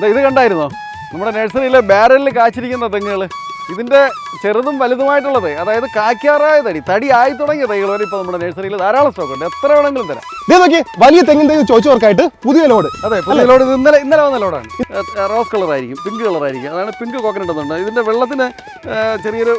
ഇത് കണ്ടായിരുന്നോ നമ്മുടെ നഴ്സറിയിലെ ബാരലിൽ കാച്ചിരിക്കുന്ന തെങ്ങുകൾ. ഇതിൻ്റെ ചെറുതും വലുതുമായിട്ടുള്ളത്, അതായത് കായ്ക്കാറായ തടി ആയി തുടങ്ങിയ തൈകൾ വരെ ഇപ്പോൾ നമ്മുടെ നഴ്സറിയിൽ ധാരാളം സ്റ്റോക്ക് ഉണ്ട്. എത്ര വേണമെങ്കിലും തരാം. നോക്കി വലിയ തെങ്ങിൻ തൈ ചോദിച്ചവർക്കായിട്ട് പുതിയ ലോഡ്. അതെ, പുതിയ ലോഡ്. ഇത് ഇന്നലെ വന്ന ലോഡാണ്. Rose കളറായിരിക്കും, pink കളറായിരിക്കും. അതാണ് പിങ്ക് കോക്കനട്ട് എന്നുണ്ട്. ഇതിൻ്റെ വെള്ളത്തിന് ചെറിയൊരു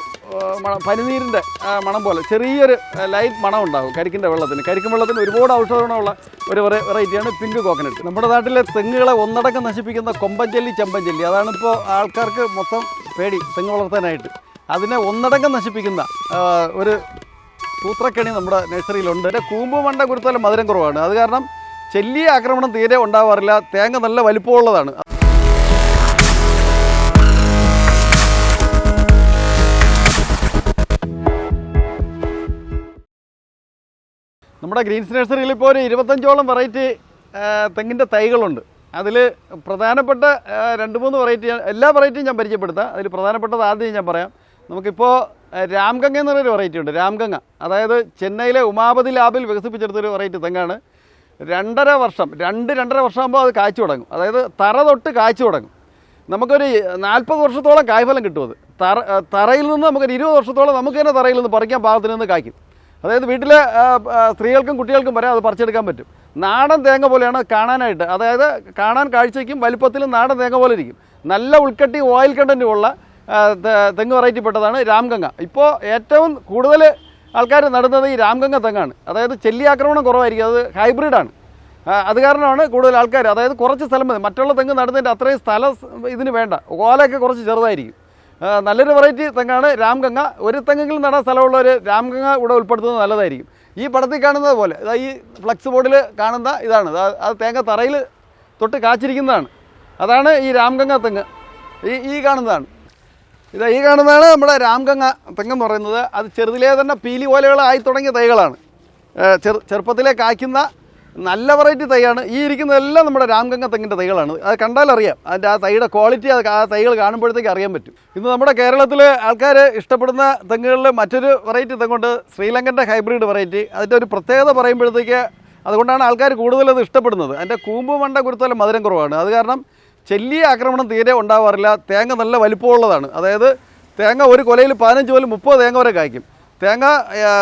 പനിനീരിൻ്റെ മണം പോലെ ചെറിയൊരു ലൈറ്റ് മണം ഉണ്ടാകും കരിക്കിൻ്റെ വെള്ളത്തിന്. കരിക്കും വെള്ളത്തിന് ഒരുപാട് ഔഷധഗുണമുള്ള ഒരു വെറൈറ്റിയാണ് പിങ്ക് കോക്കനട്ട്. നമ്മുടെ നാട്ടിലെ തെങ്ങുകളെ ഒന്നടക്കം നശിപ്പിക്കുന്ന കൊമ്പൻചെല്ലി, ചെമ്പൻചെല്ലി, അതാണിപ്പോൾ ആൾക്കാർക്ക് മൊത്തം പേടി തെങ്ങ് വളർത്താനായിട്ട്. അതിനെ ഒന്നടങ്കം നശിപ്പിക്കുന്ന ഒരു സൂത്രക്കണി നമ്മുടെ നഴ്സറിയിലുണ്ട്. എൻ്റെ കൂമ്പ് മണ്ട കുരുത്തോല മധുരം കുറവാണ്. അത് കാരണം ചെല്ലിയ ആക്രമണം തീരെ ഉണ്ടാവാറില്ല. തേങ്ങ നല്ല വലിപ്പമുള്ളതാണ്. നമ്മുടെ ഗ്രീൻസ് നഴ്സറിയിൽ ഇപ്പോൾ ഒരു 25ഓളം വെറൈറ്റി തെങ്ങിൻ്റെ തൈകളുണ്ട്. അതിൽ പ്രധാനപ്പെട്ട 2-3 വെറൈറ്റി, എല്ലാ വെറൈറ്റിയും ഞാൻ പരിചയപ്പെടുത്താം. അതിൽ പ്രധാനപ്പെട്ടത് ആദ്യം ഞാൻ പറയാം. നമുക്കിപ്പോൾ രാംഗംഗ എന്ന് പറയുന്നൊരു വെറൈറ്റി ഉണ്ട്. രാംഗംഗ അതായത് ചെന്നൈയിലെ ഉമാപതി ലാബിൽ വികസിപ്പിച്ചെടുത്തൊരു വെറൈറ്റി തെങ്ങാണ്. 2.5 വർഷം ആകുമ്പോൾ അത് കായ്ച്ചു തുടങ്ങും. അതായത് തറ തൊട്ട് കായ്ച്ചു തുടങ്ങും. നമുക്കൊരു 40 വർഷത്തോളം കായ്ഫലം കിട്ടും. അത് തറയിൽ നിന്ന് നമുക്കൊരു 20 വർഷത്തോളം നമുക്ക് തന്നെ തറയിൽ നിന്ന് പറിക്കാൻ പാകത്തിൽ നിന്ന് കായ്ക്കും. അതായത് വീട്ടിലെ സ്ത്രീകൾക്കും കുട്ടികൾക്കും വരെ അത് പറിച്ചെടുക്കാൻ പറ്റും. നാടൻ തേങ്ങ പോലെയാണ് കാണാനായിട്ട്. അതായത് കാണാൻ കാഴ്ചയ്ക്കും വലിപ്പത്തിലും നാടൻ തേങ്ങ പോലെ ഇരിക്കും. നല്ല ഉൾക്കട്ടി ഓയിൽ കണ്ടൻറ്റും ഉള്ള തെങ്ങ് വെറൈറ്റി പെട്ടതാണ് രാംഗംഗ. ഇപ്പോൾ ഏറ്റവും കൂടുതൽ ആൾക്കാർ നടുന്നത് ഈ രാംഗംഗ തെങ്ങാണ്. അതായത് ചെല്ലി ആക്രമണം കുറവായിരിക്കും. അത് ഹൈബ്രിഡാണ്. അത് കാരണമാണ് കൂടുതൽ ആൾക്കാർ, അതായത് കുറച്ച് സ്ഥലം മതി. മറ്റുള്ള തെങ്ങ് നടുന്നതിൻ്റെ അത്രയും സ്ഥലം ഇതിന് വേണ്ട. ഓലയൊക്കെ കുറച്ച് ചെറുതായിരിക്കും. നല്ലൊരു വെറൈറ്റി തെങ്ങാണ് രാംഗംഗ. ഒരു തെങ്ങെങ്കിലും നടാൻ സ്ഥലമുള്ളവർ രാംഗംഗ ഇവിടെ ഉൾപ്പെടുത്തുന്നത് നല്ലതായിരിക്കും. ഈ പടത്തിൽ കാണുന്നത് പോലെ ഈ ഫ്ലക്സ് ബോർഡിൽ കാണുന്ന ഇതാണ്. അത് തേങ്ങ തറയിൽ തൊട്ട് കാച്ചിരിക്കുന്നതാണ്. അതാണ് ഈ രാംഗംഗ തെങ്ങ്. ഈ കാണുന്നതാണ്. ഈ കാണുന്നതാണ് നമ്മുടെ രാംഗംഗ തെങ്ങെന്ന് പറയുന്നത്. അത് ചെറുതിലേ തന്നെ പീലി ഓലകളായി തുടങ്ങിയ തൈകളാണ്. ചെറുപ്പത്തിലേ കായ്ക്കുന്ന നല്ല വെറൈറ്റി തൈയാണ്. ഈ ഇരിക്കുന്നതെല്ലാം നമ്മുടെ രാംഗംഗ തെങ്ങിൻ്റെ തൈകളാണ്. അത് കണ്ടാലറിയാം. അതിൻ്റെ ആ തൈയുടെ ക്വാളിറ്റി ആ തൈകൾ കാണുമ്പോഴത്തേക്ക് അറിയാൻ പറ്റും. ഇന്ന് നമ്മുടെ കേരളത്തിൽ ആൾക്കാർ ഇഷ്ടപ്പെടുന്ന തെങ്ങുകളിൽ മറ്റൊരു വെറൈറ്റി തെങ്ങുണ്ട്, ശ്രീലങ്കൻ്റെ ഹൈബ്രിഡ് വെറൈറ്റി. അതിൻ്റെ ഒരു പ്രത്യേകത പറയുമ്പോഴത്തേക്ക്, അതുകൊണ്ടാണ് ആൾക്കാർ കൂടുതലത് ഇഷ്ടപ്പെടുന്നത്, അതിൻ്റെ കൂമ്പ് മണ്ട കുരുത്തോല മധുരം കുറവാണ്. അത് കാരണം ചെല്ലിയ ആക്രമണം തീരെ ഉണ്ടാവാറില്ല. തേങ്ങ നല്ല വലിപ്പമുള്ളതാണ്. അതായത് തേങ്ങ ഒരു കൊലയിൽ 15 മുതൽ 30 തേങ്ങ വരെ കായ്ക്കും. തേങ്ങ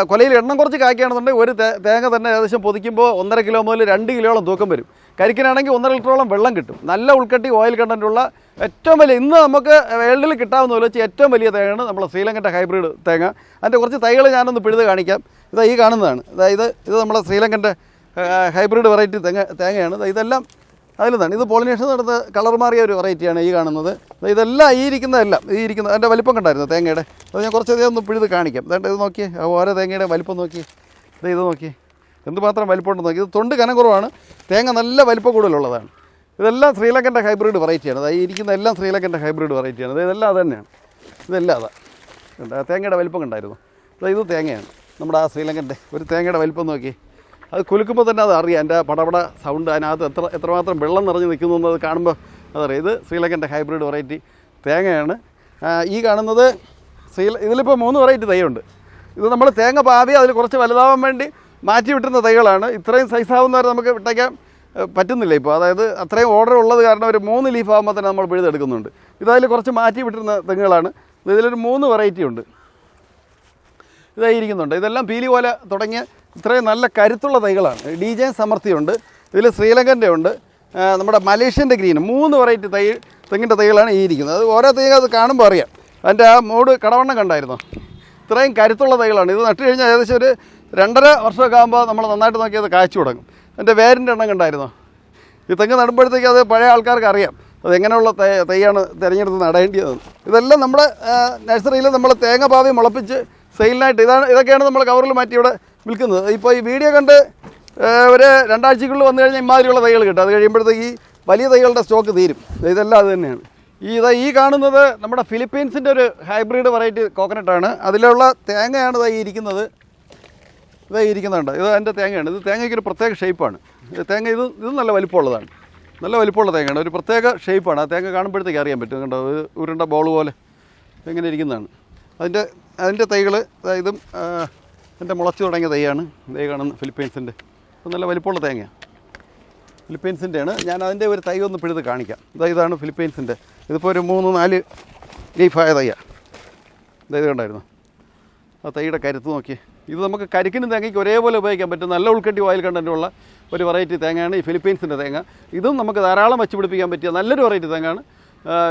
കൊലയിൽ എണ്ണം കുറച്ച് കായ്ക്കുകയാണെന്നുണ്ടെങ്കിൽ ഒരു തേങ്ങ തന്നെ ഏകദേശം പൊതിക്കുമ്പോൾ 1.5 കിലോ മുതൽ 2 കിലോളം തൂക്കം വരും. കരിക്കിനാണെങ്കിൽ 1.5 ലിറ്ററോളം വെള്ളം കിട്ടും. നല്ല ഉൾക്കട്ടി ഓയിൽ കണ്ടൻറ്റുള്ള ഏറ്റവും വലിയ, ഇന്ന് നമുക്ക് വേൾഡിൽ കിട്ടാവുന്ന വെച്ച് ഏറ്റവും വലിയ തേങ്ങയാണ് നമ്മുടെ ശ്രീലങ്കൻ്റെ ഹൈബ്രിഡ് തേങ്ങ. അതിൻ്റെ കുറച്ച് തൈകൾ ഞാനൊന്ന് പിഴുത് കാണിക്കാം. ഈ കാണുന്നതാണ്. ഇത് നമ്മുടെ ശ്രീലങ്കൻ്റെ ഹൈബ്രിഡ് വെറൈറ്റി തേങ്ങയാണ്. ഇതെല്ലാം അതിൽ നിന്നാണ്. ഇത് പോളിനേഷൻ നടന്ന് കളർ മാറിയ ഒരു വെറൈറ്റിയാണ് ഈ കാണുന്നത്. ഇതെല്ലാം ഈ ഇരിക്കുന്ന അതിൻ്റെ വലിപ്പം കണ്ടായിരുന്നു തേങ്ങയുടെ. അത് ഞാൻ കുറച്ചധികം ഒന്ന് പിഴുത് കാണിക്കാം. അതുകൊണ്ട് ഇത് നോക്കിയേ, ഓരോ തേങ്ങയുടെ വലിപ്പം നോക്കി. ഇത് നോക്കി എന്തുമാത്രം വലിപ്പമുണ്ടെന്ന് നോക്കി. ഇത് തൊണ്ട് കനം കുറവാണ്. തേങ്ങ നല്ല വലിപ്പം കൂടുതലുള്ളതാണ്. ഇതെല്ലാം ശ്രീലങ്കൻ്റെ ഹൈബ്രിഡ് വെറൈറ്റിയാണ്. ഈ ഇരിക്കുന്ന എല്ലാം ശ്രീലങ്കൻ്റെ ഹൈബ്രിഡ് വെറൈറ്റിയാണ്. ഇതെല്ലാം അത് തന്നെയാണ്. ഇതെല്ലാം അതാ തേങ്ങയുടെ വലിപ്പം കണ്ടായിരുന്നു. ഇത് തേങ്ങയാണ് നമ്മുടെ ആ ശ്രീലങ്കൻ്റെ ഒരു തേങ്ങയുടെ വലിപ്പം നോക്കി. അത് കുലുക്കുമ്പോൾ തന്നെ അത് അറിയാം. എൻ്റെ പടപട സൗണ്ട്, അതിനകത്ത് എത്രമാത്രം വെള്ളം നിറഞ്ഞ് നിൽക്കുന്നു എന്നത് കാണുമ്പോൾ അതറിയാം. ഇത് ശ്രീലങ്കൻ്റെ ഹൈബ്രിഡ് വെറൈറ്റി തേങ്ങയാണ്. ഈ കാണുന്നത് ഇതിലിപ്പോൾ 3 വെറൈറ്റി തൈയുണ്ട്. ഇത് നമ്മൾ തേങ്ങ പാവി അതിൽ കുറച്ച് വലുതാവാൻ വേണ്ടി മാറ്റി വിട്ടുന്ന തൈകളാണ്. ഇത്രയും സൈസാവുന്നവരെ നമുക്ക് വിട്ടയ്ക്കാൻ പറ്റുന്നില്ല ഇപ്പോൾ. അതായത് അത്രയും ഓർഡർ ഉള്ളത് കാരണം ഒരു 3 ലീഫ് ആകുമ്പോൾ തന്നെ നമ്മൾ പിഴുതെടുക്കുന്നുണ്ട്. ഇതതിൽ കുറച്ച് മാറ്റി വിട്ടിരുന്ന തെങ്ങുകളാണ്. ഇതിലൊരു 3 വെറൈറ്റി ഉണ്ട്. ഇതായിരിക്കുന്നുണ്ട്. ഇതെല്ലാം പീലി പോലെ തുടങ്ങിയ ഇത്രയും നല്ല കരുത്തുള്ള തൈകളാണ്. DJ സമൃദ്ധിയുണ്ട്. ഇതിൽ ശ്രീലങ്കൻ്റെ ഉണ്ട്, നമ്മുടെ മലേഷ്യൻ്റെ ഗ്രീൻ. 3 വെറൈറ്റി തെങ്ങിൻ്റെ തൈകളാണ് ഈ ഇരിക്കുന്നത്. അത് ഓരോ തൈ അത് കാണുമ്പോൾ അറിയാം. അതിൻ്റെ ആ മൂട് കടവണ്ണം കണ്ടായിരുന്നോ? ഇത്രയും കരുത്തുള്ള തൈകളാണ്. ഇത് നട്ട് കഴിഞ്ഞാൽ ഏകദേശം ഒരു 2.5 വർഷമൊക്കെ ആകുമ്പോൾ നമ്മൾ നന്നായിട്ട് നോക്കി അത് കായ്ച്ചു തുടങ്ങും. അതിൻ്റെ വേരിൻ്റെ എണ്ണം കണ്ടായിരുന്നോ? ഈ തെങ്ങ് നടുമ്പോഴത്തേക്ക് അത് പഴയ ആൾക്കാർക്ക് അറിയാം അതെങ്ങനെയുള്ള തൈയാണ് തിരഞ്ഞെടുത്ത് നടേണ്ടതെന്ന്. ഇതെല്ലാം നമ്മുടെ നഴ്സറിയിൽ നമ്മൾ തേങ്ങ പാവി മുളപ്പിച്ച് സെയിലിനായിട്ട് ഇതൊക്കെയാണ് നമ്മൾ കവറിൽ മാറ്റി ഇവിടെ വിൽക്കുന്നത്. ഇപ്പോൾ ഈ വീഡിയോ കണ്ട് ഒരു 2 ആഴ്ചക്കുള്ളിൽ വന്നു കഴിഞ്ഞാൽ ഇമാതിരിയുള്ള തൈകൾ കിട്ടും. അത് കഴിയുമ്പോഴത്തേക്ക് ഈ വലിയ തൈകളുടെ സ്റ്റോക്ക് തീരും. ഇതെല്ലാം അത് തന്നെയാണ്. ഈ കാണുന്നത് നമ്മുടെ ഫിലിപ്പീൻസിൻ്റെ ഒരു ഹൈബ്രിഡ് വെറൈറ്റി കോക്കനട്ടാണ്. അതിലുള്ള തേങ്ങയാണ് ഈ ഇരിക്കുന്നത്. ഇരിക്കുന്നുണ്ട്. ഇത് എൻ്റെ തേങ്ങയാണ്. ഇത് തേങ്ങയ്ക്കൊരു പ്രത്യേക ഷേപ്പാണ്. തേങ്ങ ഇത് നല്ല വലിപ്പമുള്ളതാണ്. നല്ല വലിപ്പമുള്ള തേങ്ങയാണ്. ഒരു പ്രത്യേക ഷേപ്പാണ്. ആ തേങ്ങ കാണുമ്പോഴത്തേക്ക് അറിയാൻ പറ്റും. കണ്ടോ, ഉരുണ്ട ബോൾ പോലെ ഇങ്ങനെ ഇരിക്കുന്നതാണ്. അതിൻ്റെ തൈകൾ ഇതും എൻ്റെ മുളച്ചു തുടങ്ങിയ തൈയാണ്. കാണുന്ന ഫിലിപ്പീൻസിൻ്റെ നല്ല വലിപ്പമുള്ള തേങ്ങയാണ്. ഫിലിപ്പീൻസിൻ്റെയാണ്. ഞാൻ അതിൻ്റെ ഒരു തൈ ഒന്ന് പിഴുത് കാണിക്കാം. ഇതാണ് ഫിലിപ്പീൻസിൻ്റെ. ഇതിപ്പോൾ ഒരു 3-4 ലീഫായ തയ്യാണ്. ഇത് കണ്ടായിരുന്നു ആ തൈയുടെ കരുത്ത് നോക്കി. ഇത് നമുക്ക് കരിക്കിനും തേങ്ങയ്ക്ക് ഒരേപോലെ ഉപയോഗിക്കാൻ പറ്റും. നല്ല ഉൾക്കട്ടി ഓയിൽ കണ്ടൻറ്റുള്ള ഒരു വെറൈറ്റി തേങ്ങയാണ് ഈ ഫിലിപ്പീൻസിൻ്റെ തേങ്ങ. ഇതും നമുക്ക് ധാരാളം വച്ച് പിടിപ്പിക്കാൻ പറ്റിയ നല്ലൊരു വെറൈറ്റി തേങ്ങയാണ്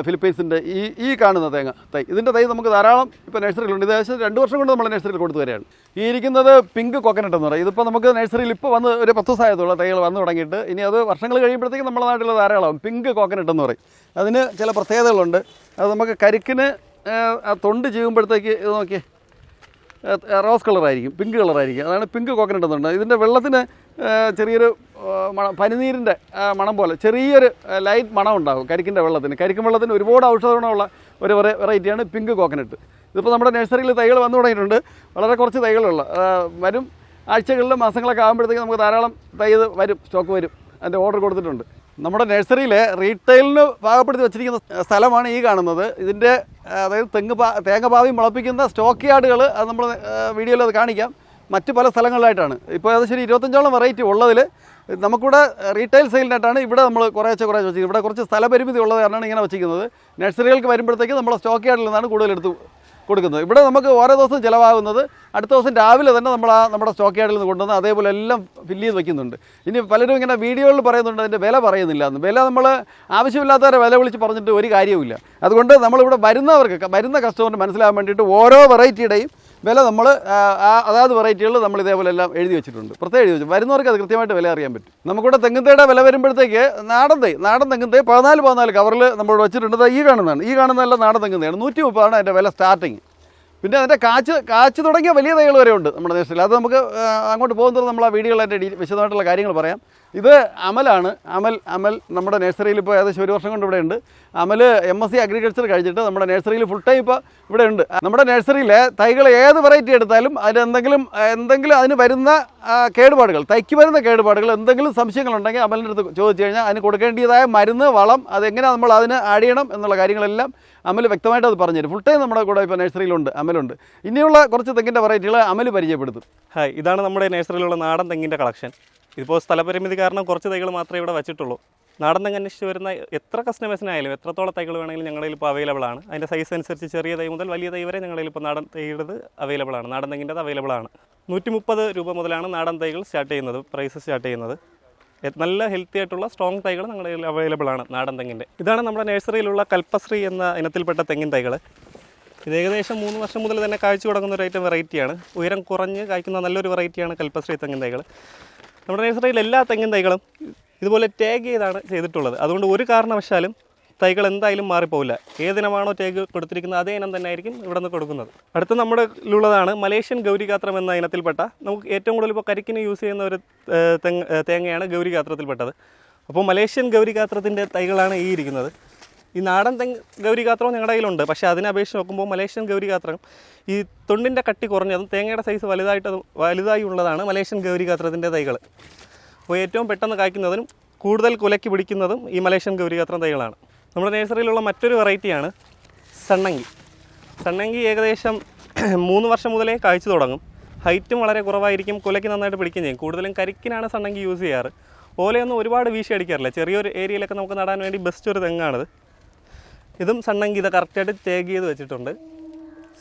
ഫിലിപ്പീൻസിൻ്റെ ഈ കാണുന്ന തേങ്ങ തൈ. ഇതിൻ്റെ തൈ നമുക്ക് ധാരാളം ഇപ്പോൾ നഴ്സറിയിലുണ്ട്. ഇത് ഏകദേശം 2 വർഷം കൊണ്ട് നമ്മൾ നഴ്സറിയിൽ കൊടുത്തു വരികയാണ്. ഈ ഇരിക്കുന്നത് പിങ്ക് കോക്കനട്ട് എന്ന് പറയും. ഇതിപ്പോൾ നമുക്ക് നഴ്സറിയിൽ ഇപ്പോൾ വന്ന് ഒരു 10 ദിവസമായതുള്ള തൈകൾ വന്നു തുടങ്ങിയിട്ട്. ഇനി അത് വർഷങ്ങൾ കഴിയുമ്പോഴത്തേക്കും നമ്മുടെ നാട്ടിൽ ധാരാളമാകും. പിങ്ക് കോക്കനട്ട് എന്ന് പറയും. അതിന് ചില പ്രത്യേകതകളുണ്ട്. അത് നമുക്ക് കരിക്കിന് ആ തൊണ്ട് ചെയ്യുമ്പോഴത്തേക്ക് ഇത് നോക്കി റോസ് കളറായിരിക്കും, പിങ്ക് കളറായിരിക്കും. അതാണ് പിങ്ക് കോക്കനട്ട് എന്ന് പറയുന്നത്. ഇതിൻ്റെ വെള്ളത്തിന് ചെറിയൊരു പനിനീരിൻ്റെ മണം പോലെ ചെറിയൊരു ലൈറ്റ് മണം ഉണ്ടാകും കരിക്കിൻ്റെ വെള്ളത്തിന്. കരിക്കും വെള്ളത്തിന് ഒരുപാട് ഔഷധ ഗുണമുള്ള ഒരു വെറൈറ്റിയാണ് പിങ്ക് കോക്കനട്ട്. ഇതിപ്പോൾ നമ്മുടെ നഴ്സറിയിൽ തൈകൾ വന്നു തുടങ്ങിയിട്ടുണ്ട്. വളരെ കുറച്ച് തൈകളുള്ള വരും ആഴ്ചകളിലും മാസങ്ങളൊക്കെ ആകുമ്പോഴത്തേക്കും നമുക്ക് ധാരാളം തൈ വരും, സ്റ്റോക്ക് വരും. അതിൻ്റെ ഓർഡർ കൊടുത്തിട്ടുണ്ട്. നമ്മുടെ നഴ്സറിയിൽ റീറ്റെയിലിന് പാകപ്പെടുത്തി വെച്ചിരിക്കുന്ന സ്ഥലമാണ് ഈ കാണുന്നത്. ഇതിൻ്റെ അതായത് തേങ്ങ പാവി മുളപ്പിക്കുന്ന സ്റ്റോക്ക് യാർഡുകൾ അത് നമ്മൾ വീഡിയോയിൽ അത് കാണിക്കാം. മറ്റ് പല സ്ഥലങ്ങളിലായിട്ടാണ്. ഇപ്പോൾ ഏകദേശം 25ഓളം വെറൈറ്റി ഉള്ളതിൽ നമുക്കിവിടെ റീറ്റെയിൽ സെയിലിനായിട്ടാണ് ഇവിടെ നമ്മൾ കുറേശ്ശെ വെച്ചിരിക്കുന്നത്. ഇവിടെ കുറച്ച് സ്ഥലപരിമിതി ഉള്ളത് കാരണമാണ് ഇങ്ങനെ വെച്ചിരിക്കുന്നത്. നഴ്സറികൾക്ക് വരുമ്പോഴത്തേക്ക് നമ്മൾ സ്റ്റോക്ക് യാർഡിൽ നിന്നാണ് കൂടുതൽ എടുത്ത് കൊടുക്കുന്നത്. ഇവിടെ നമുക്ക് ഓരോ ദിവസം ചിലവാകുന്നത് അടുത്ത ദിവസം രാവിലെ തന്നെ നമ്മൾ നമ്മുടെ സ്റ്റോക്ക് യാർഡിൽ നിന്ന് കൊണ്ടുവന്ന് അതേപോലെ എല്ലാം ഫില്ല് ചെയ്ത് വയ്ക്കുന്നുണ്ട്. ഇനി പലരും ഇങ്ങനെ വീഡിയോയിൽ പറയുന്നുണ്ട് അതിൻ്റെ വില പറയുന്നില്ല എന്ന്. വില നമ്മൾ ആവശ്യമില്ലാത്തവരെ വില വിളിച്ച് പറഞ്ഞിട്ട് ഒരു കാര്യവുമില്ല. അതുകൊണ്ട് നമ്മളിവിടെ വരുന്ന കസ്റ്റമറിന് മനസ്സിലാകാൻ വേണ്ടിയിട്ട് ഓരോ വെറൈറ്റിയുടെയും വില നമ്മൾ അതാത് വെറൈറ്റികൾ നമ്മൾ ഇതേപോലെ എല്ലാം എഴുതി വെച്ചിട്ടുണ്ട്. പ്രത്യേകം എഴുതി വെച്ചു. വരുന്നവർക്ക് അത് കൃത്യമായിട്ട് വില അറിയാൻ പറ്റും. നമുക്കിവിടെ തെങ്ങിൻതൈയുടെ വില വരുമ്പോഴത്തേക്ക് നാടൻ തെങ്ങിൻതൈ 14 കവറിൽ നമ്മൾ വെച്ചിട്ടുണ്ട്. ഈ കാണുന്നതെല്ലാം നാടൻ തെങ്ങിൻതൈയാണ്. 130 അതിൻ്റെ വില സ്റ്റാർട്ടിങ്. പിന്നെ അതിൻ്റെ കാച്ച് തുടങ്ങിയ വലിയ തൈകൾ വരെ ഉണ്ട് നമ്മുടെ നഴ്സറിയിൽ. അത് നമുക്ക് അങ്ങോട്ട് പോകുന്നത് നമ്മൾ ആ വീഡിയോകളായിട്ട് വിശദമായിട്ടുള്ള കാര്യങ്ങൾ പറയാം. ഇത് അമലാണ്. അമൽ നമ്മുടെ നഴ്സറിയിൽ ഇപ്പോൾ ഏകദേശം 1 വർഷം കൊണ്ട് ഇവിടെ ഉണ്ട്. അമൽ MSc അഗ്രികൾച്ചർ കഴിച്ചിട്ട് നമ്മുടെ നഴ്സറിയിൽ ഫുൾ ടൈം ഇപ്പോൾ ഇവിടെ ഉണ്ട്. നമ്മുടെ നഴ്സറിയിലെ തൈകൾ ഏത് വെറൈറ്റി എടുത്താലും അതിന് എന്തെങ്കിലും അതിന് വരുന്ന കേടുപാടുകൾ, തൈക്ക് വരുന്ന കേടുപാടുകൾ, എന്തെങ്കിലും സംശയങ്ങളുണ്ടെങ്കിൽ അമലിൻ്റെ അടുത്ത് ചോദിച്ചു കഴിഞ്ഞാൽ അതിന് കൊടുക്കേണ്ടതായ മരുന്ന്, വളം, അതെങ്ങനെ നമ്മൾ അതിന് ആഡ് ചെയ്യണം എന്നുള്ള കാര്യങ്ങളെല്ലാം അമൽ വ്യക്തമായിട്ട് അത് പറഞ്ഞുതരും. ഫുൾ ടൈം നമ്മുടെ കൂടെ ഇപ്പോൾ നഴ്സറിയിലുണ്ട്, അമലുണ്ട്. ഇനിയുള്ള കുറച്ച് തെങ്ങിൻ്റെ വെറൈറ്റികൾ അമൽ പരിചയപ്പെടുത്തും. ഹായ്, ഇതാണ് നമ്മുടെ നഴ്സറിയിലുള്ള നാടൻ തെങ്ങിൻ്റെ കളക്ഷൻ. ഇതിപ്പോൾ സ്ഥലപരിമിതി കാരണം കുറച്ച് തൈകൾ മാത്രമേ ഇവിടെ വെച്ചിട്ടുള്ളൂ. നാടൻ തെങ്ങ് അന്വേഷിച്ച് വരുന്ന എത്ര കസ്റ്റമേഴ്സിനായാലും എത്രത്തോളം തൈകൾ വേണമെങ്കിലും ഞങ്ങളുടെ ഇപ്പോൾ അവൈലബിൾ ആണ്. അതിൻ്റെ സൈസ് അനുസരിച്ച് ചെറിയ തൈ മുതൽ വലിയ തൈ വരെ ഞങ്ങളുടെ ഇപ്പോൾ നാടൻ തൈയുടേത് അവൈലബിൾ ആണ്. നാടൻ തെങ്ങിൻ്റെത് അവൈലബിൾ ആണ്. 130 രൂപ മുതലാണ് നാടൻ തൈകൾ സ്റ്റാർട്ട് ചെയ്യുന്നത്, പ്രൈസ് സ്റ്റാർട്ട് ചെയ്യുന്നത്. നല്ല ഹെൽത്തി ആയിട്ടുള്ള സ്ട്രോങ് തൈകൾ ഞങ്ങളുടെ കയ്യിൽ അവൈലബിൾ ആണ് നാടൻ തെങ്ങിൻ്റെ. ഇതാണ് നമ്മുടെ നഴ്സറിയിലുള്ള കൽപ്പശ്രീ എന്ന ഇനത്തിൽപ്പെട്ട തെങ്ങിൻ തൈകൾ. ഇത് ഏകദേശം 3 വർഷം മുതൽ തന്നെ കായ്ച്ചു തുടങ്ങുന്ന ഒരു ഐറ്റം വെറൈറ്റിയാണ്. ഉയരം കുറഞ്ഞ് കായ്ക്കുന്ന നല്ലൊരു വെറൈറ്റിയാണ് കൽപ്പശ്രീ തെങ്ങിൻ തൈകൾ. നമ്മുടെ നഴ്സറിയിൽ എല്ലാ തെങ്ങിൻ തൈകളും ഇതുപോലെ ടാഗ് ചെയ്താണ് ചെയ്തിട്ടുള്ളത്. അതുകൊണ്ട് ഒരു കാരണവശാലും തൈകൾ എന്തായാലും മാറിപ്പോവില്ല. ഏതിനമാണോ ടാഗ് കൊടുത്തിരിക്കുന്നത് അതേ ഇനം തന്നെ ആയിരിക്കും ഇവിടെ നിന്ന് കൊടുക്കുന്നത്. അടുത്ത നമ്മുടെ ഉള്ളതാണ് മലേഷ്യൻ ഗൗരിഗാത്രം എന്ന ഇനത്തിൽപ്പെട്ട, നമുക്ക് ഏറ്റവും കൂടുതൽ ഇപ്പോൾ കരിക്കിന് യൂസ് ചെയ്യുന്ന ഒരു തേങ്ങയാണ് ഗൗരിഗാത്രത്തിൽപ്പെട്ടത്. അപ്പോൾ മലേഷ്യൻ ഗൗരിഗാത്രത്തിൻ്റെ തൈകളാണ് ഈ ഇരിക്കുന്നത്. ഈ നാടൻ ഗൗരിഗാത്രവും ഞങ്ങളുടെ കയ്യിലുണ്ട്. പക്ഷേ അതിനെ അപേക്ഷിച്ച് നോക്കുമ്പോൾ മലേഷ്യൻ ഗൗരിഗാത്രം ഈ തൊണ്ടിൻ്റെ കട്ടി കുറഞ്ഞതും തേങ്ങയുടെ സൈസ് വലുതായി ഉള്ളതാണ് മലേഷ്യൻ ഗൗരിഗാത്രത്തിൻ്റെ തൈകൾ. അപ്പോൾ ഏറ്റവും പെട്ടെന്ന് കായ്ക്കുന്നതിനും കൂടുതൽ കുലയ്ക്ക് പിടിക്കുന്നതും ഈ മലേഷ്യൻ ഗൗരിഗാത്രം തൈകളാണ്. നമ്മുടെ നഴ്സറിയിലുള്ള മറ്റൊരു വെറൈറ്റിയാണ് സണ്ണങ്കി. ഏകദേശം 3 വർഷം മുതലേ കായ്ച്ചു തുടങ്ങും. ഹൈറ്റും വളരെ കുറവായിരിക്കും, കുലയ്ക്ക് നന്നായിട്ട് പിടിക്കുകയും ചെയ്യും. കൂടുതലും കരിക്കിനാണ് സണ്ണങ്കി യൂസ് ചെയ്യാറ്. ഓലയൊന്നും ഒരുപാട് വീശി അടിക്കാറില്ല. ചെറിയൊരു ഏരിയയിലൊക്കെ നമുക്ക് നടാൻ വേണ്ടി ബെസ്റ്റ് ഒരു തെങ്ങാണിത്. ഇതും സണ്ണങ്കി ഇത് കറക്റ്റായിട്ട് ടേഗ് ചെയ്ത് വെച്ചിട്ടുണ്ട്.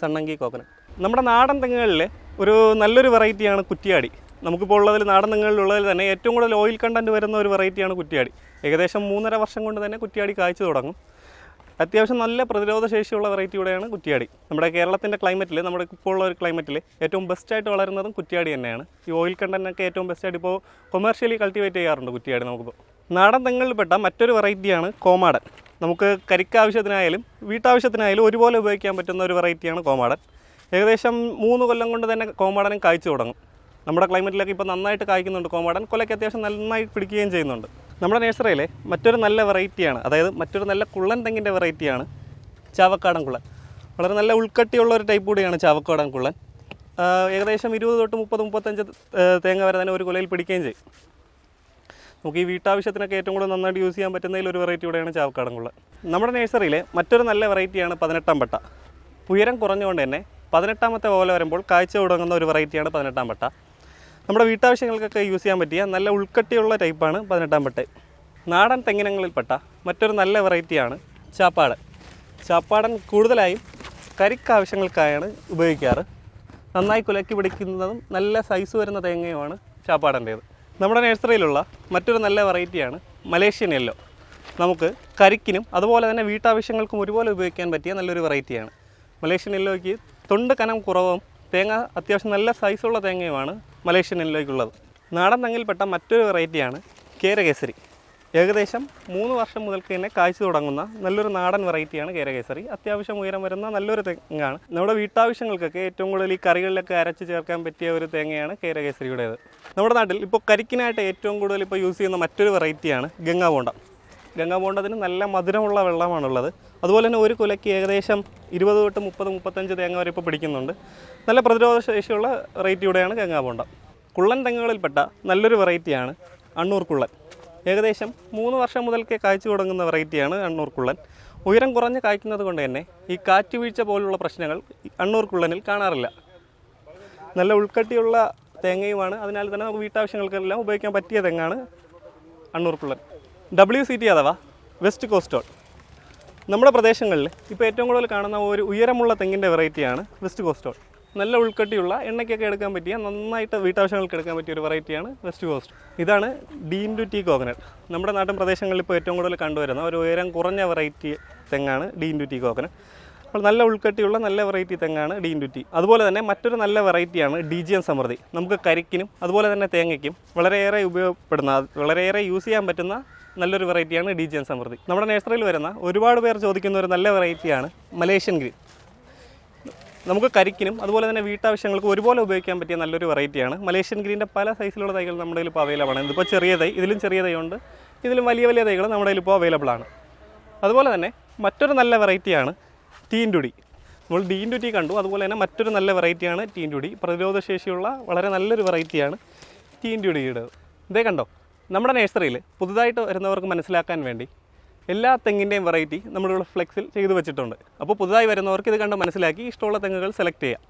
സണ്ണങ്കി കോക്കനട്ട്. നമ്മുടെ നാടൻ തെങ്ങുകളിൽ ഒരു നല്ലൊരു വെറൈറ്റിയാണ് കുറ്റിയാടി. നമുക്കിപ്പോൾ ഉള്ളതിൽ നാടൻ തെങ്ങുകളിലുള്ളതിൽ തന്നെ ഏറ്റവും കൂടുതൽ ഓയിൽ കണ്ടൻറ്റ് വരുന്ന ഒരു വെറൈറ്റിയാണ് കുറ്റിയാടി. ഏകദേശം 3.5 വർഷം കൊണ്ട് തന്നെ കുറ്റിയാടി കായ്ച്ചു തുടങ്ങും. അത്യാവശ്യം നല്ല പ്രതിരോധ ശേഷിയുള്ള വെറൈറ്റി കൂടെയാണ് കുറ്റിയാടി. നമ്മുടെ കേരളത്തിൻ്റെ ക്ലൈമറ്റിൽ, നമ്മുടെ ഇപ്പോൾ ഉള്ള ഒരു ക്ലൈമറ്റിൽ ഏറ്റവും ബെസ്റ്റായിട്ട് വളരുന്നതും കുറ്റിയാടി തന്നെയാണ്. ഈ ഓയിൽ കണ്ടൻറ്റൊക്കെ ഏറ്റവും ബെസ്റ്റായിട്ട് ഇപ്പോൾ കൊമേഴ്ഷ്യലി കൾട്ടിവേറ്റ് ചെയ്യാറുണ്ട് കുറ്റിയാടി. നമുക്കിപ്പോൾ നാടൻ തെങ്ങുകളിൽപ്പെട്ട മറ്റൊരു വെറൈറ്റിയാണ് കോമാടൻ. നമുക്ക് കരിക്കാവശ്യത്തിനായാലും വീട്ടാവശ്യത്തിനായാലും ഒരുപോലെ ഉപയോഗിക്കാൻ പറ്റുന്ന ഒരു വെറൈറ്റിയാണ് കോമാടൻ. ഏകദേശം 3 കൊല്ലം കൊണ്ട് തന്നെ കോമാടനും കായ്ച്ചു തുടങ്ങും. നമ്മുടെ ക്ലൈമറ്റിലൊക്കെ ഇപ്പോൾ നന്നായിട്ട് കായ്ക്കുന്നുണ്ട് കോമാടൻ. കൊലയ്ക്ക് അത്യാവശ്യം നന്നായി പിടിക്കുകയും ചെയ്യുന്നുണ്ട്. നമ്മുടെ നഴ്സറിയിലെ മറ്റൊരു നല്ല വെറൈറ്റിയാണ്, അതായത് മറ്റൊരു നല്ല കുള്ളൻ തെങ്ങിൻ്റെ വെറൈറ്റിയാണ് ചാവക്കാടൻ കുള്ളൻ. വളരെ നല്ല ഉൾക്കട്ടിയുള്ള ഒരു ടൈപ്പ് കൂടിയാണ് ചാവക്കാടൻ കുള്ളൻ. ഏകദേശം 20 തൊട്ട് 30-35 തേങ്ങ വരെ തന്നെ ഒരു കൊലയിൽ പിടിക്കുകയും ചെയ്യും. നമുക്ക് ഈ വീട്ടാവശ്യത്തിനൊക്കെ ഏറ്റവും കൂടുതൽ നന്നായിട്ട് യൂസ് ചെയ്യാൻ പറ്റുന്നതിൽ ഒരു വെറൈറ്റി കൂടെയാണ് ചാവക്കാടൻ കുള്ളൻ. നമ്മുടെ നഴ്സറിയിലെ മറ്റൊരു നല്ല വെറൈറ്റിയാണ് 18 പട്ട. ഉയരം കുറഞ്ഞുകൊണ്ട് തന്നെ 18ാമത്തെ ഓല വരുമ്പോൾ കായ്ച്ചു തുടങ്ങുന്ന ഒരു വെറൈറ്റിയാണ് 18 പട്ട. നമ്മുടെ വീട്ടാവശ്യങ്ങൾക്കൊക്കെ യൂസ് ചെയ്യാൻ പറ്റിയ നല്ല ഉൾക്കട്ടിയുള്ള ടൈപ്പാണ് 18 പട്ട. നാടൻ തെങ്ങിനങ്ങളിൽപ്പെട്ട മറ്റൊരു നല്ല വെറൈറ്റിയാണ് ചാപ്പാടൻ. ചാപ്പാടൻ കൂടുതലായും കരിക്ക് ആവശ്യങ്ങൾക്കായാണ് ഉപയോഗിക്കാറ്. നന്നായി കുലക്കി പിടിക്കുന്നതും നല്ല സൈസ് വരുന്ന തേങ്ങയുമാണ് ചാപ്പാടൻ്റേത്. നമ്മുടെ നഴ്സറിയിലുള്ള മറ്റൊരു നല്ല വെറൈറ്റിയാണ് മലേഷ്യൻ യെല്ലോ. നമുക്ക് കരിക്കിനും അതുപോലെ തന്നെ വീട്ടാവശ്യങ്ങൾക്കും ഒരുപോലെ ഉപയോഗിക്കാൻ പറ്റിയ നല്ലൊരു വെറൈറ്റിയാണ്. മലേഷ്യൻ യെല്ലോയ്ക്ക് തൊണ്ട് കനം കുറവും തേങ്ങ അത്യാവശ്യം നല്ല സൈസുള്ള തേങ്ങയുമാണ് മലേഷ്യൻ യെല്ലോയ്ക്കുള്ളത്. നാടൻ തെങ്ങിൽപ്പെട്ട മറ്റൊരു വെറൈറ്റിയാണ് കേരകേസരി. ഏകദേശം 3 വർഷം മുതൽക്ക് തന്നെ കായ്ച്ചു തുടങ്ങുന്ന നല്ലൊരു നാടൻ വെറൈറ്റിയാണ് കേരകേസരി. അത്യാവശ്യം ഉയരം വരുന്ന നല്ലൊരു തെങ്ങാണ്. നമ്മുടെ വീട്ടാവശ്യങ്ങൾക്കൊക്കെ ഏറ്റവും കൂടുതൽ ഈ കറികളിലൊക്കെ അരച്ച് ചേർക്കാൻ പറ്റിയ ഒരു തേങ്ങയാണ് കേരകേസരിയുടേത്. നമ്മുടെ നാട്ടിൽ ഇപ്പോൾ കരിക്കിനായിട്ട് ഏറ്റവും കൂടുതൽ ഇപ്പോൾ യൂസ് ചെയ്യുന്ന മറ്റൊരു വെറൈറ്റിയാണ് ഗംഗാബോണ്ട. ഗംഗാബോണ്ടത്തിന് നല്ല മധുരമുള്ള വെള്ളമാണുള്ളത്. അതുപോലെ തന്നെ ഒരു കുലയ്ക്ക് ഏകദേശം 20 തൊട്ട് 30-35 തേങ്ങ വരെ ഇപ്പോൾ പിടിക്കുന്നുണ്ട്. നല്ല പ്രതിരോധ ശേഷിയുള്ള വെറൈറ്റിയുടെയാണ് ഗംഗാബോണ്ട. കുള്ളൻ തെങ്ങുകളിൽപ്പെട്ട നല്ലൊരു വെറൈറ്റിയാണ് അണ്ണൂർ കുള്ളൻ. ഏകദേശം 3 വർഷം മുതൽക്കേ കായ്ച്ചു തുടങ്ങുന്ന വെറൈറ്റിയാണ് അണ്ണൂർ കുള്ളൻ. ഉയരം കുറഞ്ഞ് കായ്ക്കുന്നത് കൊണ്ട് തന്നെ ഈ കാറ്റ് വീഴ്ച പോലുള്ള പ്രശ്നങ്ങൾ അണ്ണൂർ കുള്ളനിൽ കാണാറില്ല. നല്ല ഉൾക്കട്ടിയുള്ള തേങ്ങയുമാണ്. അതിനാൽ തന്നെ നമുക്ക് വീട്ടാവശ്യങ്ങൾക്കെല്ലാം ഉപയോഗിക്കാൻ പറ്റിയ തെങ്ങാണ് അണ്ണൂർ കുള്ളൻ. WCT അഥവാ വെസ്റ്റ് കോസ്റ്റ് ഓൾ. നമ്മുടെ പ്രദേശങ്ങളിൽ ഇപ്പോൾ ഏറ്റവും കൂടുതൽ കാണുന്ന ഒരു ഉയരമുള്ള തെങ്ങിൻ്റെ വെറൈറ്റിയാണ് വെസ്റ്റ് കോസ്റ്റ് ഓൾ. നല്ല ഉൾക്കട്ടിയുള്ള എണ്ണയ്ക്കൊക്കെ എടുക്കാൻ പറ്റിയ നന്നായിട്ട് വീട്ടാവശ്യങ്ങൾക്ക് എടുക്കാൻ പറ്റിയ ഒരു വെറൈറ്റിയാണ് വെസ്റ്റ് കോസ്റ്റ്. ഇതാണ് D&T കോക്കനട്ട്. നമ്മുടെ നാട്ടിൻ പ്രദേശങ്ങളിൽ ഇപ്പോൾ ഏറ്റവും കൂടുതൽ കണ്ടുവരുന്ന ഒരു ഉയരം കുറഞ്ഞ വെറൈറ്റി തെങ്ങാണ് D&T കോക്കനട്ട്. അപ്പോൾ നല്ല ഉൾക്കട്ടിയുള്ള നല്ല വെറൈറ്റി തെങ്ങാണ് D&T. അതുപോലെ തന്നെ മറ്റൊരു നല്ല വെറൈറ്റിയാണ് DGN സമൃദ്ധി. നമുക്ക് കരിക്കിനും അതുപോലെ തന്നെ തേങ്ങയ്ക്കും വളരെയേറെ ഉപയോഗപ്പെടുന്ന വളരെയേറെ യൂസ് ചെയ്യാൻ പറ്റുന്ന നല്ലൊരു വെറൈറ്റിയാണ് DGN സമൃദ്ധി. നമ്മുടെ നഴ്സറിയിൽ വരുന്ന ഒരുപാട് പേർ ചോദിക്കുന്ന ഒരു നല്ല വെറൈറ്റിയാണ് മലേഷ്യൻ ഗ്രീൻ. നമുക്ക് കരിക്കിനും അതുപോലെ തന്നെ വീട്ടാവശ്യങ്ങൾക്ക് ഒരുപോലെ ഉപയോഗിക്കാൻ പറ്റിയ നല്ലൊരു വെറൈറ്റിയാണ് മലേഷ്യൻ ഗ്രീൻ്റെ. പല സൈസിലുള്ള തൈകൾ നമ്മുടെ കയ്യിൽ ഇപ്പോൾ അവൈലബിൾ ആണ്. ഇതിപ്പോൾ ചെറിയ തൈ, ഇതിലും ചെറിയ തൈ ഉണ്ട്, ഇതിലും വലിയ വലിയ തൈകൾ നമ്മുടെ കയ്യിൽ ഇപ്പോൾ അവൈലബിൾ ആണ്. അതുപോലെ തന്നെ മറ്റൊരു നല്ല വെറൈറ്റിയാണ് T&D. നമ്മൾ D&T കണ്ടു. അതുപോലെ തന്നെ മറ്റൊരു നല്ല വെറൈറ്റിയാണ് T&D. പ്രതിരോധ ശേഷിയുള്ള വളരെ നല്ലൊരു വെറൈറ്റിയാണ് T&Dയുടെ. ഇതേ കണ്ടോ, നമ്മുടെ നഴ്സറിയിൽ പുതുതായിട്ട് വരുന്നവർക്ക് മനസ്സിലാക്കാൻ വേണ്ടി എല്ലാ തെങ്ങിൻ്റെയും വെറൈറ്റി നമ്മളിവിടെ ഫ്ലെക്സിൽ ചെയ്തു വെച്ചിട്ടുണ്ട്. അപ്പോൾ പുതുതായി വരുന്നവർക്ക് ഇത് കണ്ട് മനസ്സിലാക്കി ഇഷ്ടമുള്ള തെങ്ങുകൾ സെലക്ട് ചെയ്യാം.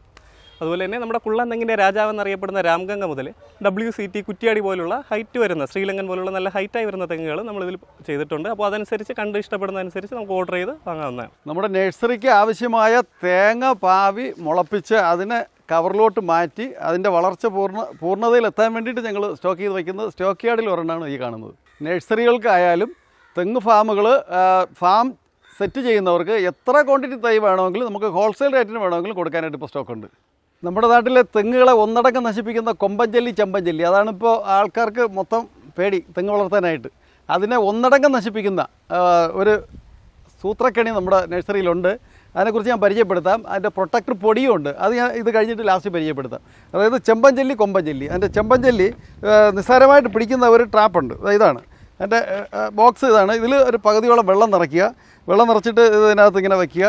അതുപോലെ തന്നെ നമ്മുടെ കുള്ളൻ തെങ്ങിൻ്റെ രാജാവെന്നറിയപ്പെടുന്ന രാംഗംഗ മുതൽ WCT കുറ്റ്യാടി പോലുള്ള ഹൈറ്റ് വരുന്ന ശ്രീലങ്കൻ പോലുള്ള നല്ല ഹൈറ്റായി വരുന്ന തെങ്ങുകൾ നമ്മളിതിൽ ചെയ്തിട്ടുണ്ട്. അപ്പോൾ അതനുസരിച്ച് കണ്ട് ഇഷ്ടപ്പെടുന്നതനുസരിച്ച് നമുക്ക് ഓർഡർ ചെയ്ത് വാങ്ങാവുന്നതാണ്. നമ്മുടെ നഴ്സറിക്ക് ആവശ്യമായ തേങ്ങ പാവി മുളപ്പിച്ച് അതിനെ കവറിലോട്ട് മാറ്റി അതിൻ്റെ വളർച്ച പൂർണ്ണതയിലെത്താൻ വേണ്ടിയിട്ട് ഞങ്ങൾ സ്റ്റോക്ക് ചെയ്ത് വയ്ക്കുന്നത് സ്റ്റോക്ക് യാർഡിൽ ഒരെണ്ണമാണ് ഈ കാണുന്നത്. നഴ്സറികൾക്കായാലും തെങ്ങ് ഫാമുകൾ ഫാം സെറ്റ് ചെയ്യുന്നവർക്ക് എത്ര ക്വാണ്ടിറ്റി തൈ വേണമെങ്കിലും നമുക്ക് ഹോൾസെയിൽ റേറ്റിന് വേണമെങ്കിലും കൊടുക്കാനായിട്ട് ഇപ്പോൾ സ്റ്റോക്കുണ്ട്. നമ്മുടെ നാട്ടിലെ തെങ്ങുകളെ ഒന്നടങ്കം നശിപ്പിക്കുന്ന കൊമ്പഞ്ചല്ലി ചെമ്പഞ്ചല്ലി, അതാണിപ്പോൾ ആൾക്കാർക്ക് മൊത്തം പേടി തെങ്ങ് വളർത്താനായിട്ട്. അതിനെ ഒന്നടങ്കം നശിപ്പിക്കുന്ന ഒരു സൂത്രക്കണി നമ്മുടെ നഴ്സറിയിലുണ്ട്. അതിനെക്കുറിച്ച് ഞാൻ പരിചയപ്പെടുത്താം. അതിൻ്റെ പ്രൊട്ടക്ടർ പൊടിയുണ്ട്, അത് ഞാൻ ഇത് കഴിഞ്ഞിട്ട് ലാസ്റ്റ് പരിചയപ്പെടുത്താം. അതായത് ചെമ്പഞ്ചല്ലി കൊമ്പഞ്ചല്ലി. അതിൻ്റെ ചെമ്പഞ്ചല്ലി നിസ്സാരമായിട്ട് പിടിക്കുന്ന ഒരു ട്രാപ്പുണ്ട്. ഇതാണ് എൻ്റെ ബോക്സ്. ഇതാണ്. ഇതിൽ ഒരു പകുതിയോളം വെള്ളം നിറയ്ക്കുക. വെള്ളം നിറച്ചിട്ട് ഇതിനകത്ത് ഇങ്ങനെ വയ്ക്കുക.